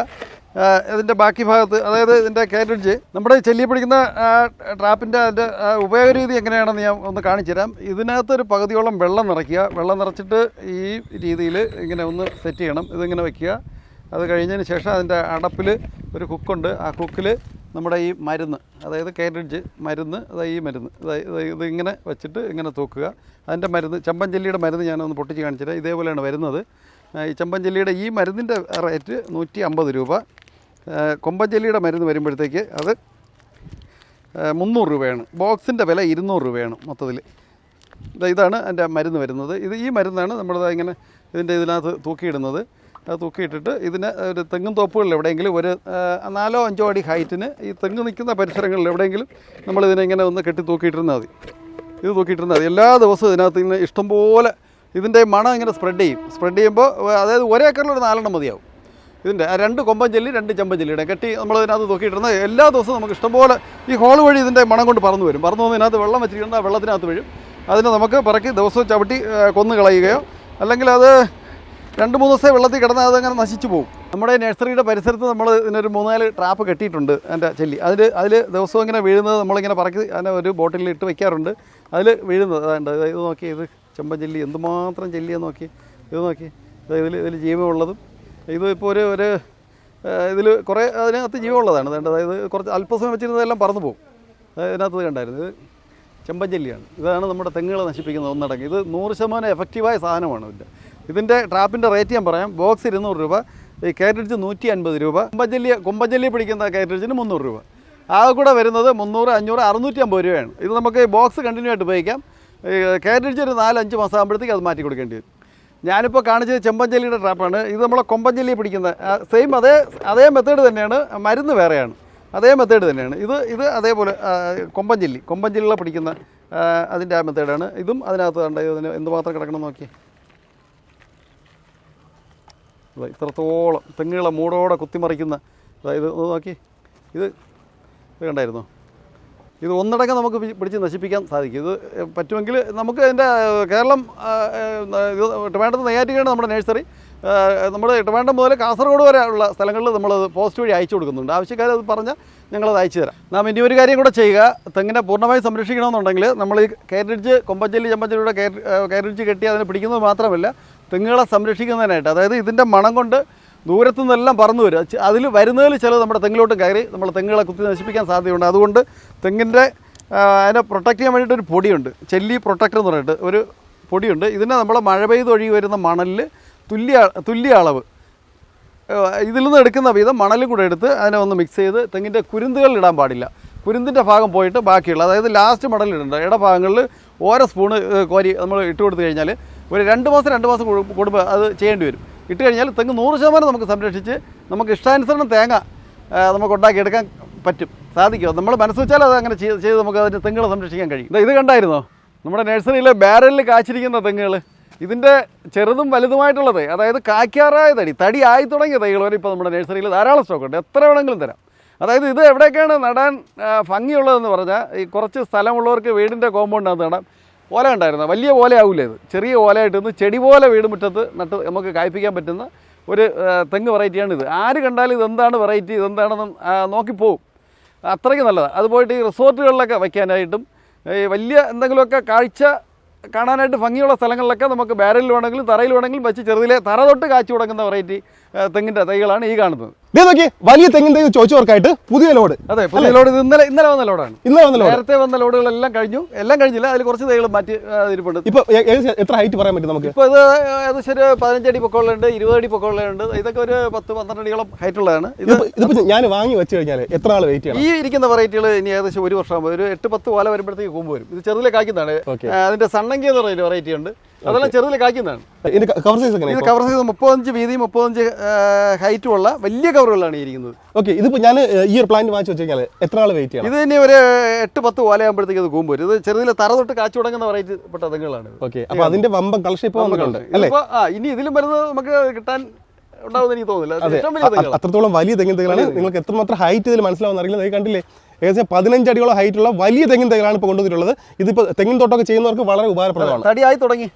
ഇതിൻ്റെ ബാക്കി ഭാഗത്ത്, അതായത് ഇതിൻ്റെ കാരേജ്, നമ്മുടെ ചെല്ലി പിടിക്കുന്ന ട്രാപ്പിൻ്റെ അതിൻ്റെ ഉപയോഗരീതി എങ്ങനെയാണെന്ന് ഞാൻ ഒന്ന് കാണിച്ചു തരാം. ഇതിനകത്തൊരു പകുതിയോളം വെള്ളം നിറയ്ക്കുക. വെള്ളം നിറച്ചിട്ട് ഈ രീതിയിൽ ഇങ്ങനെ ഒന്ന് സെറ്റ് ചെയ്യണം. ഇതിങ്ങനെ വയ്ക്കുക. അത് കഴിഞ്ഞതിന് ശേഷം അതിൻ്റെ അടപ്പിൽ ഒരു ഹുക്കുണ്ട്. ആ ഹുക്കിൽ നമ്മുടെ ഈ മരുന്ന്, അതായത് കാരേജ് മരുന്ന്, അതായത് ഈ മരുന്ന് ഇതിങ്ങനെ വെച്ചിട്ട് ഇങ്ങനെ തൂക്കുക. അതിൻ്റെ മരുന്ന്, ചെമ്പഞ്ചല്ലിയുടെ മരുന്ന് ഞാനൊന്ന് പൊട്ടിച്ച് കാണിച്ചു തരാം. ഇതേപോലെയാണ് വരുന്നത്. ഈ ചെമ്പഞ്ചല്ലിയുടെ ഈ മരുന്നിൻ്റെ റേറ്റ് 150 രൂപ. കൊമ്പഞ്ചല്ലിയുടെ മരുന്ന് വരുമ്പോഴത്തേക്ക് അത് 300 രൂപയാണ്. ബോക്സിൻ്റെ വില 200 രൂപയാണ് മൊത്തത്തിൽ. ഇതാണ് എൻ്റെ മരുന്ന് വരുന്നത്. ഈ മരുന്നാണ് നമ്മളിത് ഇങ്ങനെ ഇതിനകത്ത് തൂക്കിയിടുന്നത്. അത് തൂക്കിയിട്ടിട്ട് ഇതിന് ഒരു തെങ്ങും തോപ്പുകളിൽ എവിടെയെങ്കിലും ഒരു 4-5 അടി ഹൈറ്റിന് ഈ തെങ്ങ് നിൽക്കുന്ന പരിസരങ്ങളിൽ എവിടെയെങ്കിലും നമ്മളിതിനെ ഇങ്ങനെ ഒന്ന് കെട്ടി തൂക്കിയിട്ടിരുന്നാൽ മതി. ഇത് തൂക്കിയിട്ടിരുന്നാൽ മതി. എല്ലാ ദിവസവും ഇതിനകത്ത് ഇങ്ങനെ ഇഷ്ടംപോലെ ഇതിൻ്റെ മണം ഇങ്ങനെ സ്പ്രെഡ് ചെയ്യും. സ്പ്രെഡ് ചെയ്യുമ്പോൾ അതായത് ഒരേക്കറിലൊരു 4 എണ്ണം മതിയാവും. ഇതിൻ്റെ 2 കൊമ്പഞ്ചല്ലി 2 ചെമ്പഞ്ചല്ലിയുടെ കെട്ടി നമ്മൾ ഇതിനകത്ത് തൂക്കിയിട്ടിരുന്ന എല്ലാ ദിവസവും നമുക്ക് ഇഷ്ടംപോലെ ഈ ഹോൾ വഴി ഇതിൻ്റെ മണം കൊണ്ട് പറന്നു വരും. പറന്നു വന്ന് ഇതിനകത്ത് വെള്ളം വെച്ചിരിക്കുന്ന വെള്ളത്തിനകത്ത് വീഴും. അതിനെ നമുക്ക് പറക്കി ദിവസവും ചവിട്ടി കൊന്നു കളയുകയോ അല്ലെങ്കിൽ അത് 2-3 ദിവസത്തെ വെള്ളത്തിൽ കിടന്നാൽ അതങ്ങനെ നശിച്ചു പോകും. നമ്മുടെ നഴ്സറിയുടെ പരിസരത്ത് നമ്മൾ ഇതിനൊരു 3-4 ട്രാപ്പ് കെട്ടിയിട്ടുണ്ട്. എൻ്റെ ചെല്ലി അതിൽ ദിവസവും ഇങ്ങനെ വീഴുന്നത് നമ്മളിങ്ങനെ പറക്കി അതിനെ ഒരു ബോട്ടിലിൽ ഇട്ട് വയ്ക്കാറുണ്ട്. അതിൽ വീഴുന്നത് അതുണ്ട്. ഇത് നോക്കി, ഇത് ചെമ്പഞ്ചല്ലി എന്തുമാത്രം ചെല്ലിയെന്ന് നോക്കി. ഇത് നോക്കി, ഇതിൽ ജീവമുള്ളതും ഇത് ഇപ്പോൾ ഒരു ഇതിൽ കുറേ അതിനകത്ത് ജീവമുള്ളതാണ്. അതായത് കുറച്ച് അല്പസമയം വെച്ചിരുന്നതെല്ലാം പറന്നു പോകും. ഇതിനകത്ത് കണ്ടായിരുന്നു. ചെമ്പഞ്ചല്ലിയാണ്. ഇതാണ് നമ്മുടെ തെങ്ങുകളെ നശിപ്പിക്കുന്നത് ഒന്നടങ്കം. ഇത് 100% എഫക്റ്റീവായ സാധനമാണ്. ഇതിൻ്റെ ട്രാപ്പിൻ്റെ റേറ്റ് ഞാൻ പറയാം. ബോക്സ് 200 രൂപ, ഈ കാറ്ററിഡ്ജ് 150 രൂപ, കൊമ്പഞ്ചല്ലി പിടിക്കുന്ന കാറ്ററിഡ്ജിന് 300 രൂപ. ആകെ കൂടെ വരുന്നത് 300, 500, 650 രൂപയാണ്. ഇത് നമുക്ക് ബോക്സ് കണ്ടിന്യൂ ആയിട്ട് ഉപയോഗിക്കാം. കാറ്ററിഡ്ജ് ഒരു 4-5 മാസം ആകുമ്പോഴത്തേക്ക് അത് മാറ്റി കൊടുക്കേണ്ടി വരും. ഞാനിപ്പോൾ കാണിച്ചത് ചെമ്പഞ്ചല്ലിയുടെ ട്രാപ്പാണ്. ഇത് നമ്മളെ കൊമ്പഞ്ചല്ലി പിടിക്കുന്ന സെയിം അതേ മെത്തേഡ് തന്നെയാണ്. മരുന്ന് വേറെയാണ്, അതേ മെത്തേഡ് തന്നെയാണ്. ഇത് അതേപോലെ കൊമ്പഞ്ചല്ലികളെ പിടിക്കുന്ന അതിൻ്റെ ആ മെത്തേഡാണ്. ഇതും അതിനകത്ത് കണ്ട ഇതിന് എന്തുമാത്രം കിടക്കണം നോക്കി. ഇത്രത്തോളം തെങ്ങുകളെ മൂടോടെ കുത്തിമറിക്കുന്ന അതായത് നോക്കി. ഇത് കണ്ടായിരുന്നോ? ഇത് ഒന്നടങ്കം നമുക്ക് പിടിച്ച് നശിപ്പിക്കാൻ സാധിക്കും. ഇത് പറ്റുമെങ്കിൽ നമുക്ക് ഇതിൻ്റെ കേരളം ട്രിവാൻഡ്രത്ത് നെയ്യാറ്റിൻകരയാണ് നമ്മുടെ നഴ്സറി. നമ്മൾ ട്രിവാൻഡ്രം മുതൽ കാസർഗോഡ് വരെ ഉള്ള സ്ഥലങ്ങളിൽ നമ്മളത് പോസ്റ്റ് വഴി അയച്ചു കൊടുക്കുന്നുണ്ട്. ആവശ്യക്കാർ അത് പറഞ്ഞാൽ ഞങ്ങളത് അയച്ചു തരാം. നാം ഇനി ഒരു കാര്യം കൂടെ ചെയ്യുക. തെങ്ങിനെ പൂർണ്ണമായി സംരക്ഷിക്കണമെന്നുണ്ടെങ്കിൽ നമ്മൾ ഈ കാറ്ററിഡ്ജ് ചെമ്പഞ്ചല്ലിയുടെ കാറ്ററിഡ്ജ് കെട്ടി അതിനെ പിടിക്കുന്നത് മാത്രമല്ല, തെങ്ങുകളെ സംരക്ഷിക്കുന്നതിനായിട്ട്, അതായത് ഇതിൻ്റെ മണം കൊണ്ട് ദൂരത്തു നിന്നെല്ലാം പറന്നു വരും. അതിൽ വരുന്നതിൽ ചിലത് നമ്മുടെ തെങ്ങിലോട്ടും കയറി നമ്മൾ തെങ്ങുകളെ കുത്തി നശിപ്പിക്കാൻ സാധ്യതയുണ്ട്. അതുകൊണ്ട് തെങ്ങിൻ്റെ അതിനെ പ്രൊട്ടക്റ്റ് ചെയ്യാൻ വേണ്ടിയിട്ട് ഒരു പൊടിയുണ്ട്, ചെല്ലി പ്രൊട്ടക്ടർ എന്ന് പറഞ്ഞിട്ട് ഒരു പൊടിയുണ്ട്. ഇതിനെ നമ്മൾ മഴ പെയ്ത് ഒഴുകി വരുന്ന മണലിൽ തുല്യ അളവ് ഇതിൽ നിന്ന് എടുക്കുന്ന വിധം മണലും കൂടെ എടുത്ത് അതിനെ ഒന്ന് മിക്സ് ചെയ്ത് തെങ്ങിൻ്റെ കുരുന്തുകളിൽ ഇടാൻ പാടില്ല. കുരുന്തിൻ്റെ ഭാഗം പോയിട്ട് ബാക്കിയുള്ള, അതായത് ലാസ്റ്റ് മടലിടേണ്ട ഇടഭാഗങ്ങളിൽ ഓരോ സ്പൂണ് കോരി നമ്മൾ ഇട്ട് കൊടുത്തു കഴിഞ്ഞാൽ ഒരു 2 മാസം കൂടുമ്പോൾ അത് ചെയ്യേണ്ടി വരും. ഇട്ട് കഴിഞ്ഞാൽ തെങ്ങ് 100% നമുക്ക് സംരക്ഷിച്ച് നമുക്ക് ഇഷ്ടാനുസരണം തേങ്ങ നമുക്ക് ഉണ്ടാക്കിയെടുക്കാൻ സാധിക്കും. നമ്മൾ മനസ്സ് വെച്ചാൽ അത് അങ്ങനെ ചെയ്ത് നമുക്ക് അതിന് തെങ്ങുകളെ സംരക്ഷിക്കാൻ കഴിയും. ഇത് കണ്ടായിരുന്നോ നമ്മുടെ നഴ്സറിയിലെ ബാരലിൽ കാച്ചിരിക്കുന്ന തെങ്ങുകൾ? ഇതിൻ്റെ ചെറുതും വലുതുമായിട്ടുള്ളത്, അതായത് കായ്ക്കാറായ തടി ആയി തുടങ്ങിയ തൈകൾ വരെ ഇപ്പോൾ നമ്മുടെ നഴ്സറിയിൽ ധാരാളം സ്റ്റോക്കുണ്ട്. എത്ര വേണമെങ്കിലും തരാം. അതായത് ഇത് എവിടെയൊക്കെയാണ് നടാൻ ഭംഗിയുള്ളതെന്ന് പറഞ്ഞാൽ, ഈ കുറച്ച് സ്ഥലമുള്ളവർക്ക് വീടിൻ്റെ കോമ്പൗണ്ടിനകത്ത് നടാം. ഓല ഉണ്ടായിരുന്ന വലിയ ഓലയാവില്ല, ഇത് ചെറിയ ഓലയായിട്ട് നിന്ന് ചെടി പോലെ വീട് മുറ്റത്ത് നട്ട് നമുക്ക് കായ്പ്പിക്കാൻ പറ്റുന്ന ഒരു തെങ്ങ് വെറൈറ്റിയാണിത്. ആര് കണ്ടാലും ഇതെന്താണ് വെറൈറ്റി, ഇതെന്താണെന്ന് നോക്കിപ്പോവും. അത്രയ്ക്ക് നല്ലതാണ്. അത് പോയിട്ട് ഈ റിസോർട്ടുകളിലൊക്കെ വയ്ക്കാനായിട്ടും ഈ വലിയ എന്തെങ്കിലുമൊക്കെ കാഴ്ച കാണാനായിട്ട് ഭംഗിയുള്ള സ്ഥലങ്ങളിലൊക്കെ നമുക്ക് ബാരലിൽ വേണമെങ്കിലും തറയിൽ വേണമെങ്കിലും വെച്ച് ചെറുതിലെ തറ തൊട്ട് കാച്ചു തുടങ്ങുന്ന വെറൈറ്റി തെങ്ങിൻ്റെ തൈകളാണ് ഈ കാണുന്നത്. നോക്കി, വലിയ തെങ്ങിൻ തൈ ചോദിച്ചവർക്കായിട്ട് പുതിയ ലോഡ്. അതെ, പുതിയ ലോഡ് ഇന്നലെ വന്ന ലോഡാണ്. നേരത്തെ വന്ന ലോഡുകളെല്ലാം കഴിഞ്ഞില്ല. അതിൽ കുറച്ച് തൈകൾ മാറ്റി ഇരിപ്പുണ്ട്. ഇപ്പൊ എത്ര ഹൈറ്റ് പറയാൻ പറ്റും നമുക്ക്? ഇപ്പോൾ ഇത് ഏകദേശം ഒരു 15 അടി പൊക്കമുള്ളുണ്ട്, 20 അടി പൊക്കമുള്ളുണ്ട്. ഇതൊക്കെ ഒരു 10-12 അടിയോളം ഹൈറ്റ് ഉള്ളതാണ്. ഇതിപ്പോ ഞാൻ വാങ്ങി വെച്ച് കഴിഞ്ഞാൽ എത്ര നാൾ വെയിറ്റ് ചെയ്യണം? ഈ ഇരിക്കുന്ന വെറൈറ്റികൾ ഇനി ഏകദേശം 1 വർഷം ആകുമ്പോൾ ഒരു 8-10 ഓല വരുമ്പോഴത്തേക്ക് കൂമ്പ് വരും. ഇത് ചെറുതിലെ കായ്ക്കുന്നതാണ്. അതിന്റെ സണ്ണങ്കി എന്ന് പറയുന്ന വെറൈറ്റി ഉണ്ട്, അതെല്ലാം ചെറുതിലെ കായ്ക്കുന്നതാണ്. ഇത് കവർ സൈസ് 35 വീതിയും 35 ഹൈറ്റും ഉള്ള വലിയ കവറുകളാണ് ഇരിക്കുന്നത്. ഓക്കെ, ഇതിപ്പോ ഞാൻ ഈ ഒരു പ്ലാന്റ് വാങ്ങിച്ചു വെച്ച് കഴിഞ്ഞാൽ എത്ര നാൾ വെയിറ്റ് ചെയ്യണം? ഇത് ഇനി ഒരു 8-10 ഓല ആകുമ്പോഴത്തേക്ക് അത് കൂമ്പ് വരും. ഇത് ചെറുതിലെ തറ തൊട്ട് കാച്ചു തുടങ്ങുന്ന വെറൈറ്റി പെട്ട തെങ്ങുകളാണ്. ഓക്കെ, അപ്പൊ അതിന്റെ വമ്പം കളക്ഷൻ ഇപ്പൊ വന്നിട്ടുണ്ട് അല്ലേ? ഇനി ഇതിലും വരുന്നത് നമുക്ക് കിട്ടാൻ ഉണ്ടാവുമെന്ന് എനിക്ക് തോന്നുന്നില്ല. അത്രത്തോളം വലിയ തെങ്ങിൻ തൈകളാണ്. നിങ്ങൾക്ക് എത്രമാത്രം ഹൈറ്റ് ഇതിൽ മനസ്സിലാവുന്ന അറിയില്ല. നിങ്ങൾ കണ്ടില്ലേ, ഏകദേശം 15 അടിയോളം ഹൈറ്റുള്ള വലിയ തെങ്ങിൻ തൈകളാണ് ഇപ്പോൾ കൊണ്ടുവന്നിട്ടുള്ളത്. ഇതിപ്പോൾ തെങ്ങിൻ തോട്ടമൊക്കെ ചെയ്യുന്നവർക്ക് വളരെ ഉപകാരപ്രദമാണ്. തടിയായി തുടങ്ങി.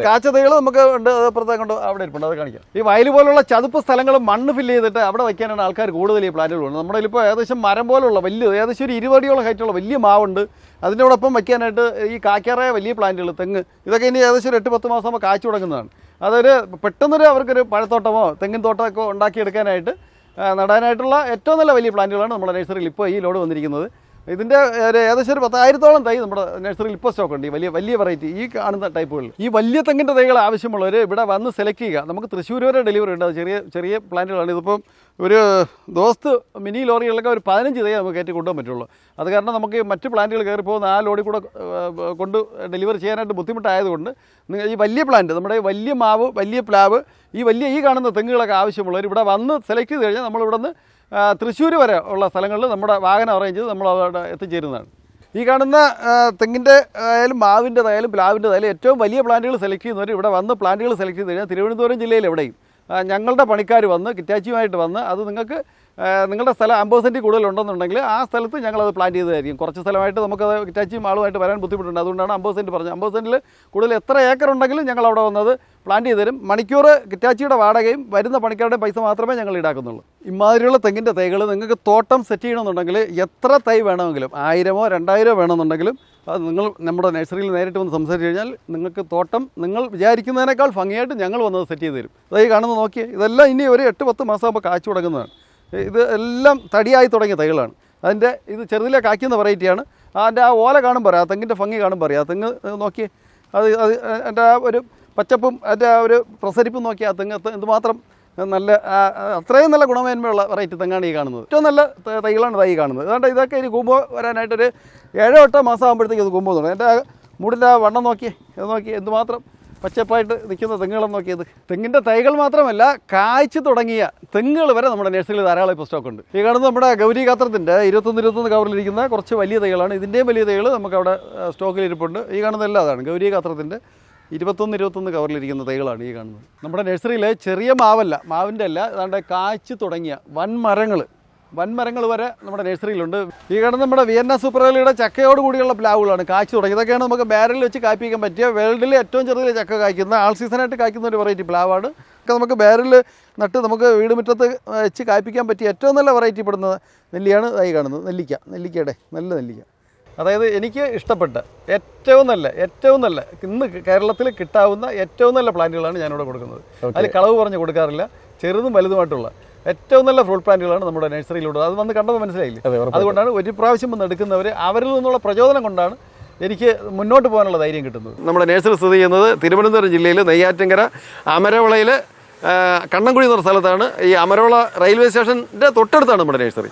കാച്ച തൈകൾ നമുക്ക് ഉണ്ട്, അപ്പുറത്തെ കൊണ്ട് അവിടെ ഇരിപ്പുണ്ട്, അത് കാണിക്കാം. ഈ വയൽ പോലുള്ള ചതുപ്പ് സ്ഥലങ്ങൾ മണ്ണ് ഫില്ല് ചെയ്തിട്ട് അവിടെ വയ്ക്കാനാണ് ആൾക്കാർ കൂടുതൽ ഈ പ്ലാന്റുകളുണ്ട്. നമ്മുടെ ഇപ്പോൾ ഏകദേശം മരം പോലുള്ള വലിയ ഏകദേശം ഒരു 20 അടിയോളം ഹൈറ്റുള്ള വലിയ മാവുണ്ട്. അതിനോടൊപ്പം വയ്ക്കാനായിട്ട് ഈ കായ്ക്കാറായ വലിയ പ്ലാന്റുകൾ തെങ്ങ് ഇതൊക്കെ ഇനി ഏകദേശം ഒരു 8-10 മാസം ആകുമ്പോൾ കാച്ചു തുടങ്ങുന്നതാണ്. അതൊരു പെട്ടെന്നൊരു അവർക്കൊരു പഴത്തോട്ടമോ തെങ്ങിൻ തോട്ടമൊക്കെ ഉണ്ടാക്കിയെടുക്കാനായിട്ട് നടാനായിട്ടുള്ള ഏറ്റവും നല്ല വലിയ പ്ലാന്റുകളാണ് നമ്മുടെ നഴ്സറിയിൽ ഇപ്പോൾ ഈ ലോഡ് വന്നിരിക്കുന്നത്. ഇതിൻ്റെ ഒരു ഏകദേശം ഒരു 10,000-ഓളം തൈ നമ്മുടെ നഴ്സറിയിൽ ഇപ്പോൾ സ്റ്റോക്ക് ഉണ്ട്. ഈ വലിയ വെറൈറ്റി ഈ കാണുന്ന ടൈപ്പുകളിൽ. ഈ വലിയ തെങ്ങിൻ്റെ തൈകൾ ആവശ്യമുള്ളവർ ഇവിടെ വന്ന് സെലക്ട് ചെയ്യുക. നമുക്ക് തൃശ്ശൂർ വരെ ഡെലിവറി ഉണ്ട്. അത് ചെറിയ പ്ലാന്റുകളാണ്. ഇതിപ്പം ഒരു ദോസ്ത് മിനി ലോറികളിലൊക്കെ ഒരു 15 തൈ നമുക്ക് കയറ്റി കൊണ്ടുപോകാൻ പറ്റുള്ളൂ. അത് കാരണം നമുക്ക് മറ്റ് പ്ലാന്റുകൾ കയറി പോകുന്ന ആ ലോഡിൽ കൂടെ കൊണ്ട് ഡെലിവറി ചെയ്യാനായിട്ട് ബുദ്ധിമുട്ടായതുകൊണ്ട് ഈ വലിയ പ്ലാന്റ്, നമ്മുടെ വലിയ മാവ്, വലിയ പ്ലാവ്, ഈ കാണുന്ന തെങ്ങുകളൊക്കെ ആവശ്യമുള്ളവർ ഇവിടെ വന്ന് സെലക്ട് ചെയ്ത് കഴിഞ്ഞാൽ നമ്മളിവിടെ നിന്ന് തൃശ്ശൂർ വരെ ഉള്ള സ്ഥലങ്ങളിൽ നമ്മുടെ വാഹനം അറേഞ്ച് ചെയ്ത് നമ്മൾ അവിടെ എത്തിച്ചേരുന്നതാണ്. ഈ കാണുന്ന തെങ്ങിൻ്റെ ആയാലും മാവിൻ്റെതായാലും പ്ലാവിൻ്റെതായാലും ഏറ്റവും വലിയ പ്ലാന്റുകൾ സെലക്ട് ചെയ്യുന്നവർ ഇവിടെ വന്ന് പ്ലാന്റുകൾ സെലക്ട് ചെയ്ത് കഴിഞ്ഞാൽ തിരുവനന്തപുരം ജില്ലയിൽ എവിടെയും ഞങ്ങളുടെ പണിക്കാർ വന്ന് കിറ്റാച്ചിയുമായിട്ട് വന്ന് അത് നിങ്ങൾക്ക് നിങ്ങളുടെ സ്ഥലം 50 സെൻറ്റ് കൂടുതലുണ്ടെന്നുണ്ടെങ്കിൽ ആ സ്ഥലത്ത് ഞങ്ങളത് പ്ലാൻ ചെയ്തതായിരിക്കും. കുറച്ച് സ്ഥലമായിട്ട് നമുക്കത് കിറ്റാച്ചിയും ആളുമായിട്ട് വരാൻ ബുദ്ധിമുട്ടുണ്ട്. അതുകൊണ്ടാണ് 50 സെൻറ്റ് പറഞ്ഞത്. 50 സെൻറ്റിൽ കൂടുതൽ എത്ര ഏക്കർ ഉണ്ടെങ്കിലും ഞങ്ങൾ അവിടെ വന്നത് പ്ലാൻ ചെയ്ത് തരും. മണിക്കൂർ കിറ്റാച്ചിയുടെ വാടകയും വരുന്ന പണിക്കാരുടെ പൈസ മാത്രമേ ഞങ്ങൾ ഈടാക്കുന്നുള്ളൂ. ഇമാതിരിയുള്ള തെങ്ങിൻ്റെ തൈകൾ നിങ്ങൾക്ക് തോട്ടം സെറ്റ് ചെയ്യണമെന്നുണ്ടെങ്കിൽ എത്ര തൈ വേണമെങ്കിലും 1000-ഓ 2000-ഓ വേണമെന്നുണ്ടെങ്കിലും അത് നിങ്ങൾ നമ്മുടെ നഴ്സറിയിൽ നേരിട്ട് വന്ന് സംസാരിച്ച് കഴിഞ്ഞാൽ നിങ്ങൾക്ക് തോട്ടം നിങ്ങൾ വിചാരിക്കുന്നതിനേക്കാൾ ഭംഗിയായിട്ട് ഞങ്ങൾ വന്നത് സെറ്റ് ചെയ്ത് തരും. അതായത് കാണുന്നത് നോക്കിയേ, ഇതെല്ലാം ഇനി ഒരു 8-10 മാസം ആകുമ്പോൾ കാച്ചു തുടങ്ങുന്നതാണ്. ഇത് എല്ലാം തടിയായി തുടങ്ങിയ തൈകളാണ്. അതിൻ്റെ ഇത് ചെറുതിലെ കായ്ക്കുന്ന വെറൈറ്റിയാണ്. അതിൻ്റെ ആ ഓല കാണുമ്പോൾ അറിയാം, ആ തെങ്ങിൻ്റെ ഭംഗി കാണുമ്പോൾ അറിയാം. ആ തെങ്ങ് നോക്കി അത് അതിൻ്റെ ആ ഒരു പച്ചപ്പും അതിൻ്റെ ആ ഒരു പ്രസരിപ്പും നോക്കി ആ തെങ്ങ് എന്തുമാത്രം നല്ല അത്രയും നല്ല ഗുണമേന്മയുള്ള വെറൈറ്റി തെങ്ങാണ് ഈ കാണുന്നത്. ഏറ്റവും നല്ല തൈകളാണ് തൈ കാണുന്നത്. അതുകൊണ്ട് ഇതൊക്കെ ഇനി കൂമ്പോ വരാനായിട്ടൊരു 7-8 മാസം ആകുമ്പോഴത്തേക്ക് ഇത് കൂമ്പോ തുടങ്ങും. എൻ്റെ മൂടിൻ്റെ ആ വണ്ണം നോക്കി ഇത് നോക്കി എന്തുമാത്രം പച്ചപ്പായിട്ട് നിൽക്കുന്ന തെങ്ങുകളെന്ന് നോക്കിയത്. തെങ്ങിൻ്റെ തൈകൾ മാത്രമല്ല, കായ്ച്ചു തുടങ്ങിയ തെങ്ങുകൾ വരെ നമ്മുടെ നഴ്സറിയിൽ ധാരാളം ഇപ്പോൾ സ്റ്റോക്കുണ്ട്. ഈ കാണുന്നത് നമ്മുടെ ഗൗരി ഗാത്രത്തിൻ്റെ 21 കവറിലിരിക്കുന്ന കുറച്ച് വലിയ തൈകളാണ്. ഇതിൻ്റെയും വലിയ തൈകൾ നമുക്കവിടെ സ്റ്റോക്കിൽ ഇരിപ്പുണ്ട്. ഈ കാണുന്നതെല്ലാം അതാണ് ഗൗരി ഗാത്രത്തിൻ്റെ 21 കവറിലിരിക്കുന്ന തൈകളാണ് ഈ കാണുന്നത്. നമ്മുടെ നഴ്സറിയിൽ ചെറിയ മാവല്ല, മാവിൻ്റെ അല്ല, അതാണ്ട് കായ്ച്ചു തുടങ്ങിയ വൻമരങ്ങൾ വരെ നമ്മുടെ നഴ്സറിയിലുണ്ട്. ഈ കാണുന്ന നമ്മുടെ വിയന്ന സൂപ്പർവേലിയുടെ ചക്കയോട് കൂടിയുള്ള പ്ലാവുകളാണ് കായ്ച്ചു തുടങ്ങി. ഇതൊക്കെയാണ് നമുക്ക് ബാരലിൽ വെച്ച് കായ്പ്പിക്കാൻ പറ്റിയ വേൾഡിലെ ഏറ്റവും ചെറുതിലെ ചക്ക കായ്ക്കുന്ന ആൾ സീസണായിട്ട് കായ്ക്കുന്ന ഒരു വെറൈറ്റി പ്ലാവാണ്. ഒക്കെ നമുക്ക് ബാരലിൽ നട്ട് നമുക്ക് വീട് മുറ്റത്ത് വെച്ച് കായ്പ്പിക്കാൻ പറ്റിയ ഏറ്റവും നല്ല വെറൈറ്റി പെടുന്ന നെല്ലിയാണ് ഈ കാണുന്നത്. നെല്ലിക്കയുടെ നല്ല നെല്ലിക്ക. അതായത് എനിക്ക് ഇഷ്ടപ്പെട്ട ഏറ്റവും നല്ല ഇന്ന് കേരളത്തിൽ കിട്ടാവുന്ന ഏറ്റവും നല്ല പ്ലാന്റുകളാണ് ഞാനിവിടെ കൊടുക്കുന്നത്. അതിൽ കളവ് പറഞ്ഞ് കൊടുക്കാറില്ല. ചെറുതും വലുതുമായിട്ടുള്ള ഏറ്റവും നല്ല ഫ്രൂട്ട് പ്ലാന്റുകളാണ് നമ്മുടെ നഴ്സറിയിലുള്ളത്. അത് വന്ന് കണ്ടപ്പോൾ മനസ്സിലായില്ലേ? അതുകൊണ്ടാണ് ഒരു പ്രാവശ്യം വന്ന് എടുക്കുന്നവർ അവരിൽ നിന്നുള്ള പ്രചോദനം കൊണ്ടാണ് എനിക്ക് മുന്നോട്ട് പോകാനുള്ള ധൈര്യം കിട്ടുന്നത്. നമ്മുടെ നഴ്സറി സ്ഥിതി ചെയ്യുന്നത് തിരുവനന്തപുരം ജില്ലയിൽ നെയ്യാറ്റിൻകര അമരവളയിൽ കണ്ണൻകുഴി എന്ന സ്ഥലത്താണ്. ഈ അമരവള റെയിൽവേ സ്റ്റേഷൻ്റെ തൊട്ടടുത്താണ് നമ്മുടെ നഴ്സറി.